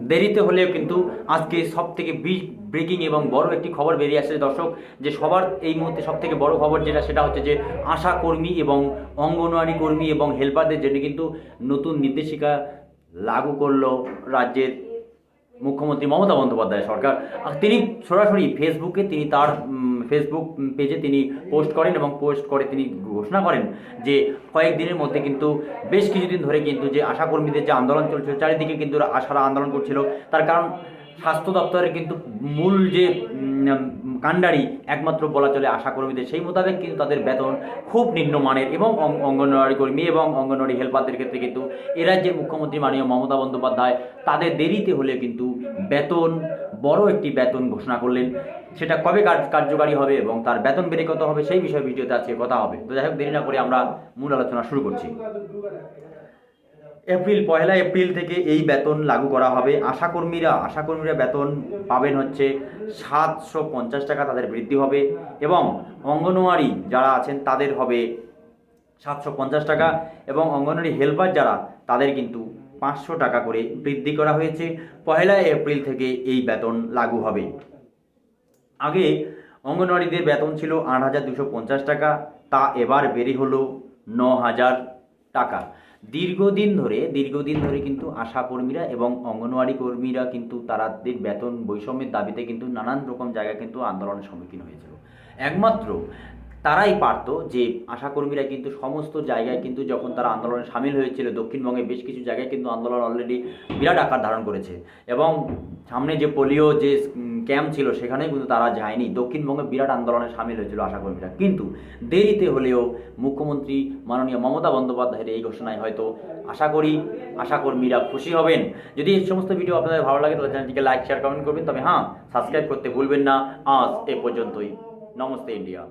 দেরিতে হলেও কিন্তু আজকে সব থেকে ব্রেকিং এবং বড় একটি খবর বেরিয়ে আসছে দর্শক, যে সবার এই মুহূর্তে সব থেকে বড় খবর সেটা হচ্ছে যে আশা কর্মী এবং অঙ্গনওয়াড়ি কর্মী এবং হেল্পারদের জন্য কিন্তু নতুন নির্দেশিকা লাগু করলো রাজ্যের মুখ্যমন্ত্রী মমতা বন্দ্যোপাধ্যায় সরকার। তিনি সরাসরি ফেসবুকে তিনি তার ফেসবুক পেজে তিনি পোস্ট করেন এবং পোস্ট করে তিনি ঘোষণা করেন যে কয়েকদিনের মধ্যে কিন্তু বেশ কিছুদিন ধরে কিন্তু যে আশাকর্মীদের যে আন্দোলন চলছিল, চারিদিকে কিন্তু আশারা আন্দোলন করছিল, তার কারণ স্বাস্থ্য দপ্তরের কিন্তু মূল যে কাণ্ডারি একমাত্র বলা চলে আশাকর্মীদের, সেই মোতাবেক কিন্তু তাদের বেতন খুব নিম্নমানের এবং অঙ্গনওয়াড়ি কর্মী এবং অঙ্গনওয়াড়ি হেল্পারদের ক্ষেত্রে কিন্তু এ রাজ্যের মুখ্যমন্ত্রী মাননীয় মমতা বন্দ্যোপাধ্যায় তাদের দেরিতে হলে কিন্তু বেতন বড় একটি বেতন ঘোষণা করলেন। সেটা কবে কার্যকারী হবে এবং তার বেতন বেড়ে কত হবে সেই বিষয়ে ভিডিওতে আজকে কথা হবে। তো যাই হোক, দেরি না করে আমরা মূল আলোচনা শুরু করছি। পয়লা এপ্রিল থেকে এই বেতন লাগু করা হবে। আশাকর্মীরা বেতন পাবেন হচ্ছে 750 টাকা, তাদের বৃদ্ধি হবে, এবং অঙ্গনওয়াড়ি যারা আছেন তাদের হবে 750 টাকা, এবং অঙ্গনওয়াড়ি হেল্পার যারা তাদের কিন্তু 500 টাকা করে বৃদ্ধি করা হয়েছে। পয়লা এপ্রিল থেকে এই বেতন লাগু হবে। আগে অঙ্গনওয়াড়িদের বেতন ছিল 8,250 টাকা, তা এবার বেড়ে হলো 9,000 টাকা। দীর্ঘদিন ধরে কিন্তু আশাকর্মীরা এবং অঙ্গনওয়াড়ি কর্মীরা কিন্তু তাদের বেতন বৈষম্যের দাবিতে কিন্তু নানান রকম জায়গায় কিন্তু আন্দোলনের সম্মুখীন হয়েছিল। একমাত্র তারাই পারত যে আশাকর্মীরা কিন্তু সমস্ত জায়গায় কিন্তু যখন তারা আন্দোলনে সামিল হয়েছিল, দক্ষিণবঙ্গে বেশ কিছু জায়গায় কিন্তু আন্দোলন অলরেডি বিরাট আকার ধারণ করেছে, এবং সামনে যে পোলিও যে ক্যাম্প ছিল সেখানেও কিন্তু তারা যায়নি। দক্ষিণবঙ্গে বিরাট আন্দোলনে সামিল হয়েছিল আশাকর্মীরা, কিন্তু দেরিতে হলেও মুখ্যমন্ত্রী মাননীয় মমতা বন্দ্যোপাধ্যায়ের এই ঘোষণায় হয়তো আশা করি আশাকর্মীরা খুশি হবেন। যদি এই সমস্ত ভিডিও আপনাদের ভালো লাগে তাহলে চ্যানেলটিকে লাইক শেয়ার কমেন্ট করবেন, তবে হ্যাঁ, সাবস্ক্রাইব করতে ভুলবেন না। আজ এ পর্যন্তই। নমস্তে ইন্ডিয়া।